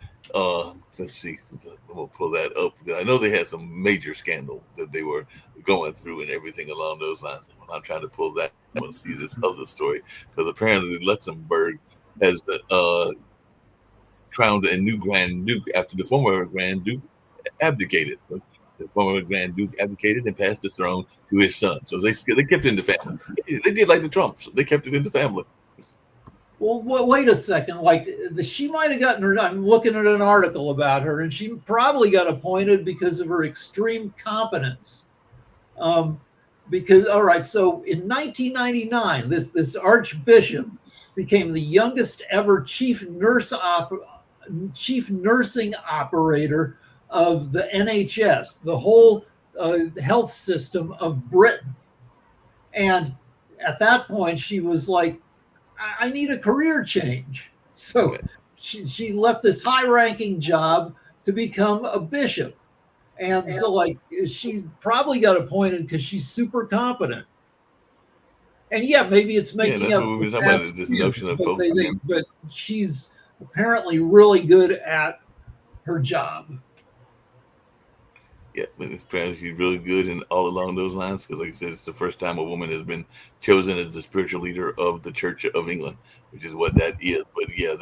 Let's see, we'll pull that up. I know they had some major scandal that they were going through and everything along those lines. When I'm trying to pull that, I want to see this other story, because apparently Luxembourg has crowned a new Grand Duke after the former Grand Duke abdicated. The former Grand Duke abdicated and passed the throne to his son. So they kept it in the family. They did like the Trumps. They kept it in the family. Well, wait a second. Like, she might have gotten her. I'm looking at an article about her, and she probably got appointed because of her extreme competence. Because, all right, so in 1999, this Archbishop became the youngest ever chief nursing operator of the NHS, the whole health system of Britain. And at that point, she was like, I need a career change. So she left this high-ranking job to become a bishop. And so, like, she probably got appointed because she's super competent. And yeah, maybe it's making that's up what we've been for talking about, past this sins, notion of but, folks. but she's apparently really good at her job. Yeah, apparently she's really good and all along those lines. Because, like I said, it's the first time a woman has been chosen as the spiritual leader of the Church of England, which is what that is. But yeah,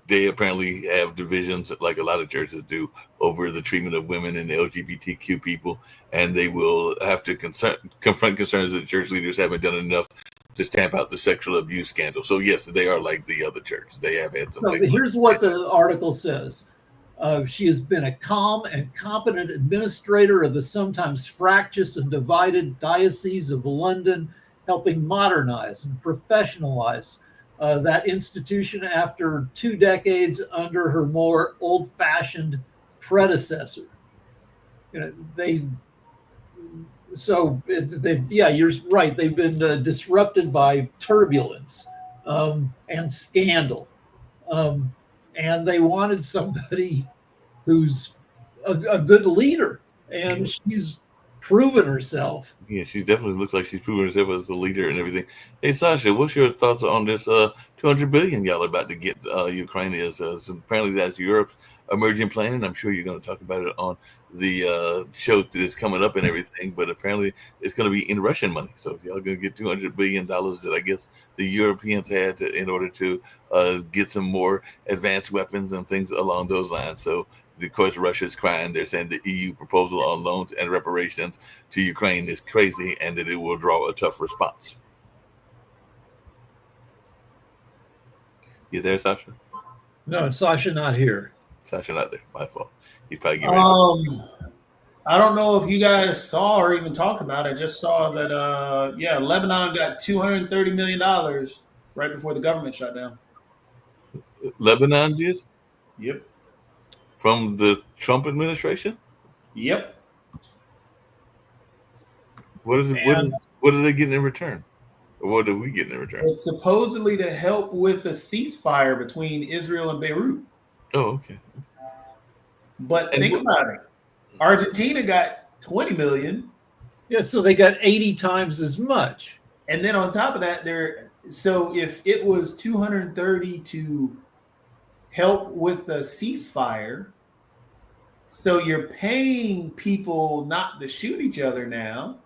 they apparently have divisions, like a lot of churches do, over the treatment of women and LGBTQ people, and they will have to confront concerns that church leaders haven't done enough to stamp out the sexual abuse scandal. So yes, they are like the other churches. They have had some. So here's what the article says. She has been a calm and competent administrator of the sometimes fractious and divided Diocese of London, helping modernize and professionalize that institution after 2 decades under her more old-fashioned predecessor. You're right. They've been disrupted by turbulence and scandal. And they wanted somebody who's a good leader, and she's proven herself. Yeah, she definitely looks like she's proven herself as a leader and everything. Hey, Sasha, what's your thoughts on this 200 billion y'all are about to get Ukraine is? So apparently that's Europe's emerging plan, and I'm sure you're going to talk about it on the show that's coming up and everything, but apparently it's going to be in Russian money. So if y'all going to get $200 billion that I guess the Europeans had in order to get some more advanced weapons and things along those lines. So of course, Russia's crying. They're saying the EU proposal on loans and reparations to Ukraine is crazy and that it will draw a tough response. You there, Sasha? No, Sasha not here. Sasha not there. My fault. He's probably getting ready. I don't know if you guys saw or even talked about it. I just saw that, Lebanon got $230 million right before the government shut down. Lebanon did? Yep. From the Trump administration? Yep. What are they getting in return? Or what are we getting in return? It's supposedly to help with a ceasefire between Israel and Beirut. Oh, okay. But think about it. Argentina got 20 million. Yeah, so they got 80 times as much. And then on top of that, so if it was 230 to help with the ceasefire, so you're paying people not to shoot each other now,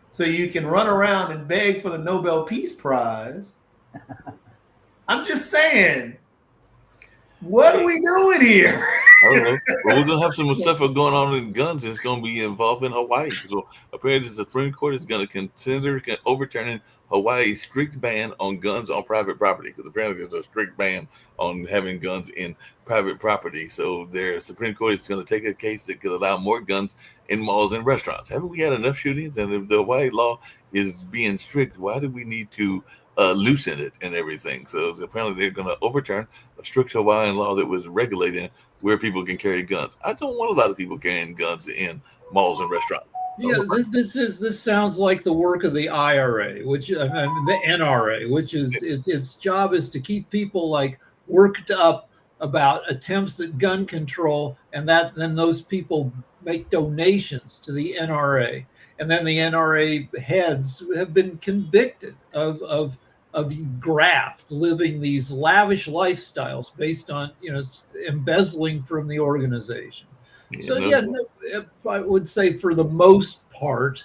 so you can run around and beg for the Nobel Peace Prize. I'm just saying, what are we doing here? I don't know. Well, we're gonna have some stuff going on in guns that's gonna be involved in Hawaii. So apparently, the Supreme Court is gonna consider overturning Hawaii's strict ban on guns on private property, because apparently there's a strict ban on having guns in private property. So their Supreme Court is gonna take a case that could allow more guns in malls and restaurants. Haven't we had enough shootings? And if the Hawaii law is being strict, why do we need to loosen it and everything? So apparently they're gonna overturn a strict Hawaiian law that was regulating where people can carry guns. I don't want a lot of people carrying guns in malls and restaurants. Yeah, this sounds like the work of the IRA, which the NRA, which is its job is to keep people like worked up about attempts at gun control, and then those people make donations to the NRA, and then the NRA heads have been convicted of graft, living these lavish lifestyles based on embezzling from the organization. I would say for the most part,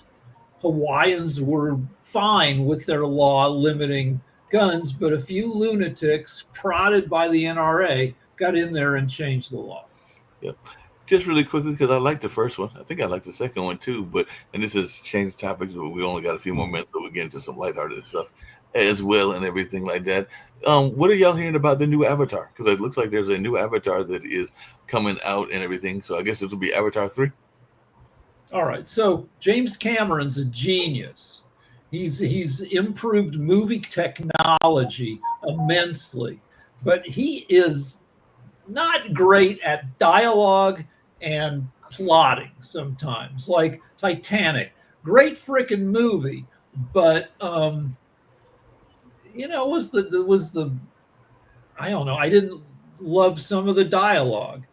Hawaiians were fine with their law limiting guns, but a few lunatics prodded by the NRA got in there and changed the law. Yep. Just really quickly, because I like the first one. I think I like the second one too. And this has changed topics, but we only got a few more minutes, so we'll get into some lighthearted stuff as well and everything like that. What are y'all hearing about the new Avatar? Because it looks like there's a new Avatar that is coming out and everything. So I guess this will be Avatar 3. All right. So James Cameron's a genius. He's improved movie technology immensely, but he is not great at dialogue and plotting sometimes. Like Titanic, great freaking movie, but was the I don't know. I didn't love some of the dialogue.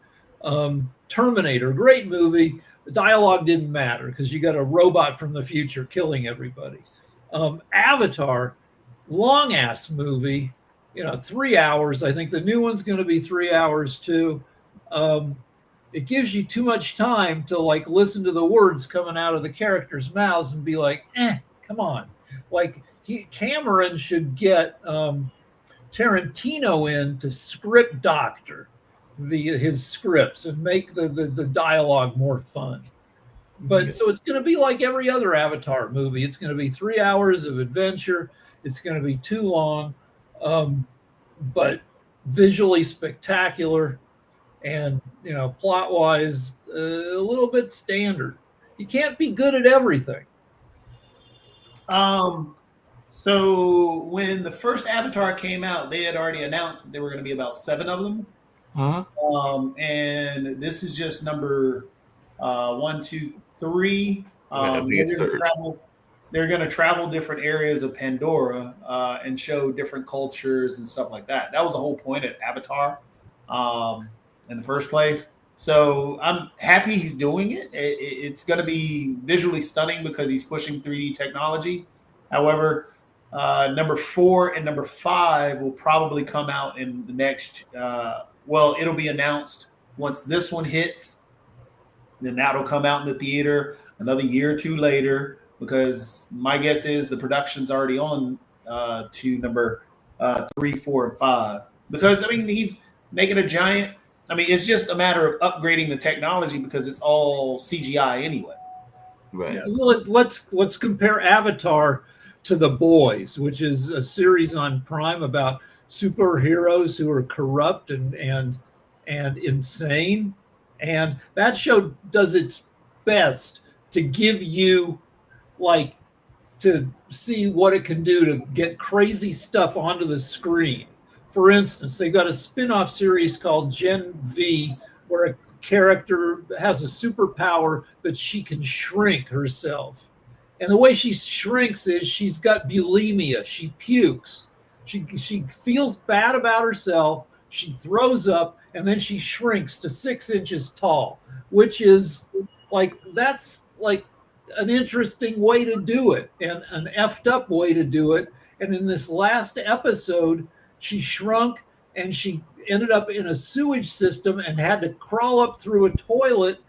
Terminator, great movie. The dialogue didn't matter because you got a robot from the future killing everybody. Avatar, long ass movie, 3 hours. I think the new one's going to be 3 hours too. It gives you too much time to like listen to the words coming out of the characters' mouths and be like, come on. Like Cameron should get Tarantino in to script doctor his scripts and make the dialogue more fun. But so it's going to be like every other Avatar movie. It's going to be 3 hours of adventure. It's going to be too long, but visually spectacular, and plot wise a little bit standard. You can't be good at everything. So when the first Avatar came out, they had already announced that there were going to be about 7 of them. And this is just number 1, 2, 3. They're going to travel different areas of Pandora and show different cultures and stuff like that. That was the whole point of Avatar in the first place. So I'm happy he's doing it. It's going to be visually stunning because he's pushing 3D technology. However, number 4 and number 5 will probably come out in the next it'll be announced once this one hits. Then that'll come out in the theater another year or 2 later, because my guess is the production's already on to number 3, 4, and 5. Because he's making a giant. It's just a matter of upgrading the technology because it's all CGI anyway. Right. Well, let's compare Avatar to The Boys, which is a series on Prime about superheroes who are corrupt and insane, and that show does its best to give you to see what it can do to get crazy stuff onto the screen. For instance, they got a spin-off series called Gen V, where a character has a superpower that she can shrink herself. And the way she shrinks is she's got bulimia. She pukes. She feels bad about herself. She throws up, and then she shrinks to 6 inches tall, which is that's an interesting way to do it, and an effed up way to do it. And in this last episode, she shrunk and she ended up in a sewage system and had to crawl up through a toilet.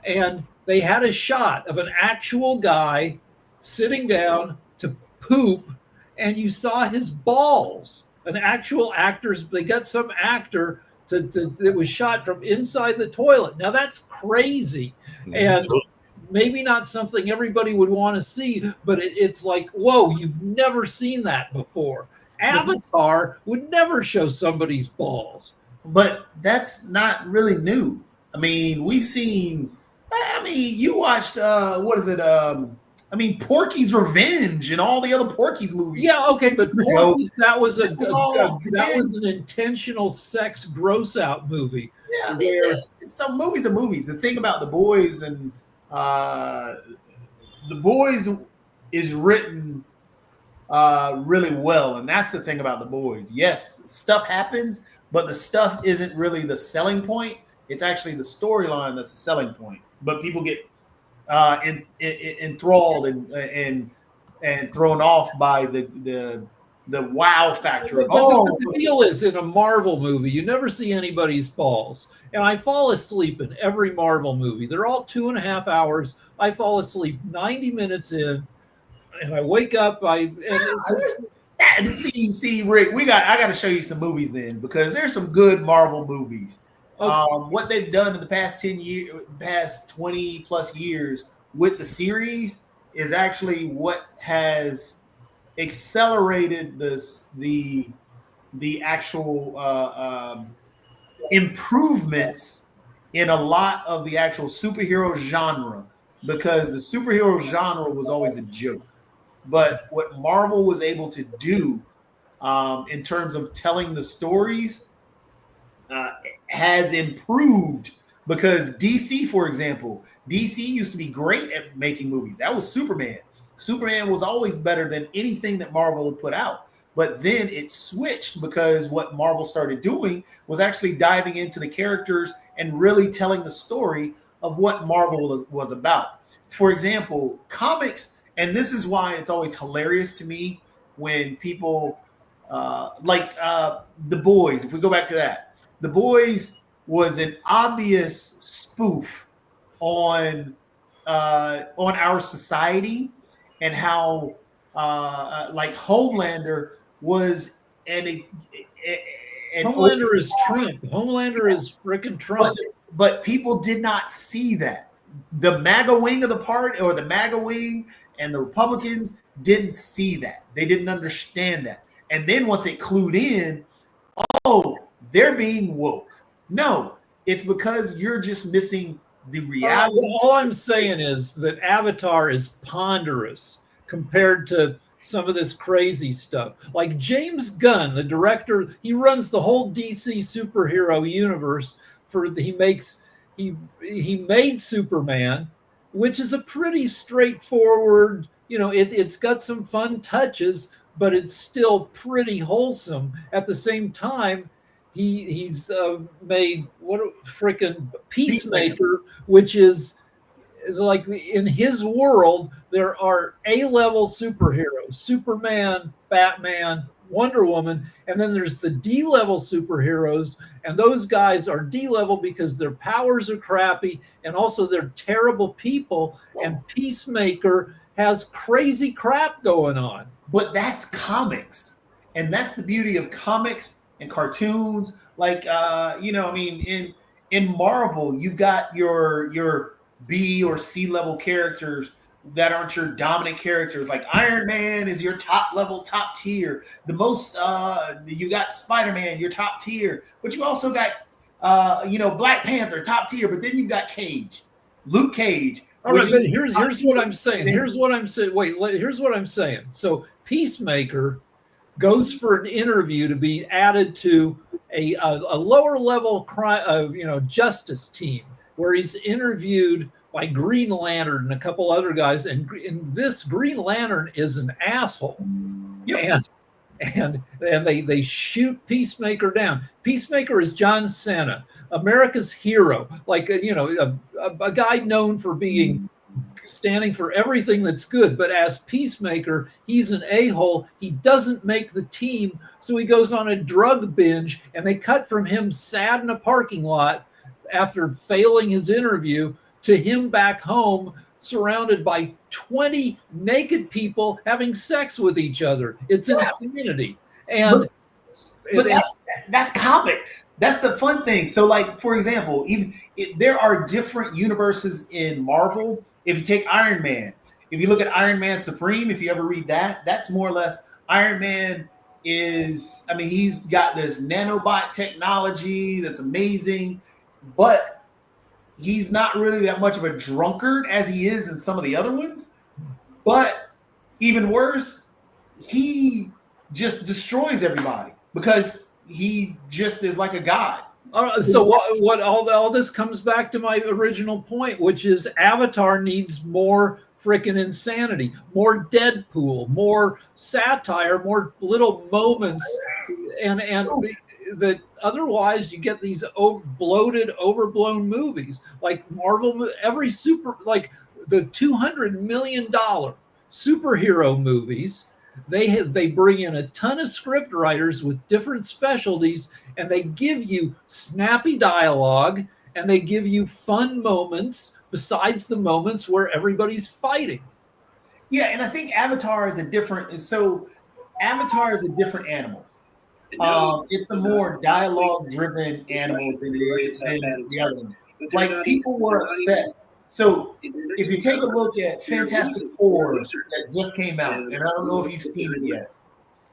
And they had a shot of an actual guy sitting down to poop, and you saw his balls. An actual actor's, they got some actor that was shot from inside the toilet. Now that's crazy. And maybe not something everybody would want to see, but it's like, whoa, you've never seen that before. Avatar would never show somebody's balls. But that's not really new. We've seen, you watched, Porky's Revenge and all the other Porky's movies. Yeah, okay, but Porky's, that was an intentional sex gross out movie. Yeah, some movies are movies. The thing about The Boys and The Boys is written really well, and that's the thing about The Boys. Yes, stuff happens, but the stuff isn't really the selling point. It's actually the storyline that's the selling point. But people get enthralled and thrown off by the wow factor of the deal is, in a Marvel movie, you never see anybody's balls. And I fall asleep in every Marvel movie. They're all 2.5 hours. I fall asleep 90 minutes in, and I wake up. See, Rick, I got to show you some movies then, because there's some good Marvel movies. Okay. What they've done in the past 20 plus years with the series is actually what has accelerated the actual improvements in a lot of the actual superhero genre, because the superhero genre was always a joke. But what Marvel was able to do in terms of telling the stories has improved, because DC, for example, DC used to be great at making movies. That was Superman. Superman was always better than anything that Marvel had put out. But then it switched because what Marvel started doing was actually diving into the characters and really telling the story of what Marvel was about. For example, comics, and this is why it's always hilarious to me when people The Boys, if we go back to that, The Boys was an obvious spoof on our society and how like Homelander was an Homelander is Trump. Homelander is frickin' Trump. but people did not see that. The MAGA wing of the party, or the MAGA wing and the Republicans, didn't see that. They didn't understand that. And then once it clued in, oh, they're being woke. No, it's because you're just missing the reality. All I'm saying is that Avatar is ponderous compared to some of this crazy stuff. Like James Gunn, the director, he runs the whole DC superhero universe. He made Superman, which is a pretty straightforward, it's got some fun touches, but it's still pretty wholesome. At the same time, he's made freaking Peacemaker, which is like, in his world, there are A-level superheroes: Superman, Batman, Wonder Woman, and then there's the D-level superheroes, and those guys are D-level because their powers are crappy, and also they're terrible people, and Peacemaker has crazy crap going on. But that's comics, and that's the beauty of comics and cartoons. Like, in Marvel, you've got your B or C level characters that aren't your dominant characters. Like Iron Man is your top tier. The most you got Spider-Man, your top tier, but you also got Black Panther, top tier. But then you've got Luke Cage. All right, but here's what I'm saying. Here's what I'm saying. Here's what I'm saying. So Peacemaker goes for an interview to be added to a lower level justice team, where he's interviewed by Green Lantern and a couple other guys, and this Green Lantern is an asshole. Yep. And they shoot Peacemaker down. Peacemaker is John Cena, America's hero, like a guy known for standing for everything that's good. But as Peacemaker, he's an a-hole. He doesn't make the team, so he goes on a drug binge, and they cut from him sad in a parking lot after failing his interview to him back home surrounded by 20 naked people having sex with each other. It's insanity. And but that's comics. That's the fun thing. So, like, for example, there are different universes in Marvel. If you take Iron Man, if you look at Iron Man Supreme, if you ever read that, that's more or less Iron Man is, he's got this nanobot technology that's amazing, but he's not really that much of a drunkard as he is in some of the other ones. But even worse, he just destroys everybody because he just is like a god. So what all this comes back to my original point, which is Avatar needs more freaking insanity, more Deadpool, more satire, more little moments, and that otherwise you get these bloated, overblown movies like Marvel. Like the $200 million superhero movies, they bring in a ton of script writers with different specialties, and they give you snappy dialogue, and they give you fun moments besides the moments where everybody's fighting. Yeah, and I think Avatar is a different animal. It's a more dialogue-driven animal than the other one. Like, people were upset. So if you take a look at Fantastic Four that just came out, and I don't know if you've seen it yet,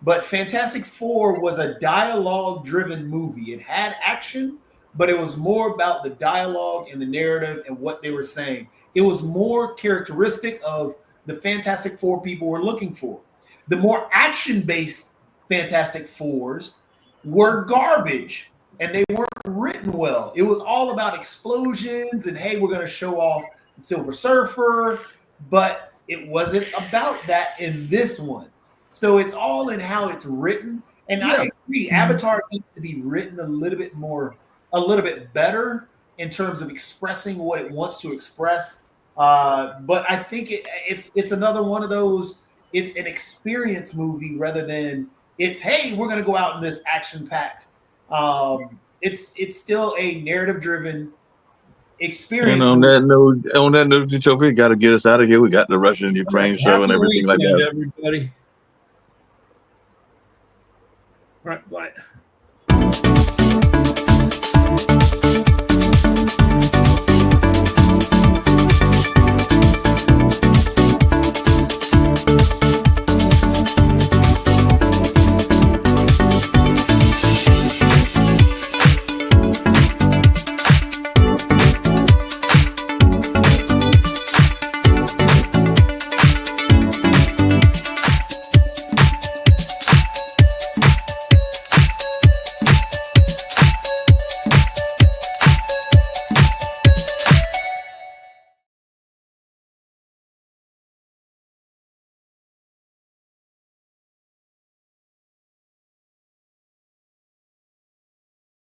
but Fantastic Four was a dialogue-driven movie. It had action, but it was more about the dialogue and the narrative and what they were saying. It was more characteristic of the Fantastic Four people were looking for. The more action-based Fantastic Fours were garbage, and they weren't written well. It was all about explosions and, hey, we're going to show off the Silver Surfer, but it wasn't about that in this one. So it's all in how it's written. And I agree, Mhm. Avatar needs to be written a little bit better in terms of expressing what it wants to express. But I think it's another one of those. It's an experience movie rather than it's, hey, we're gonna go out in this action packed. It's still a narrative driven And experience movie. on that note, Joker, got to get us out of here. We got the Russia and Ukraine show and Happy everything like weekend, that. everybody. Right, bye.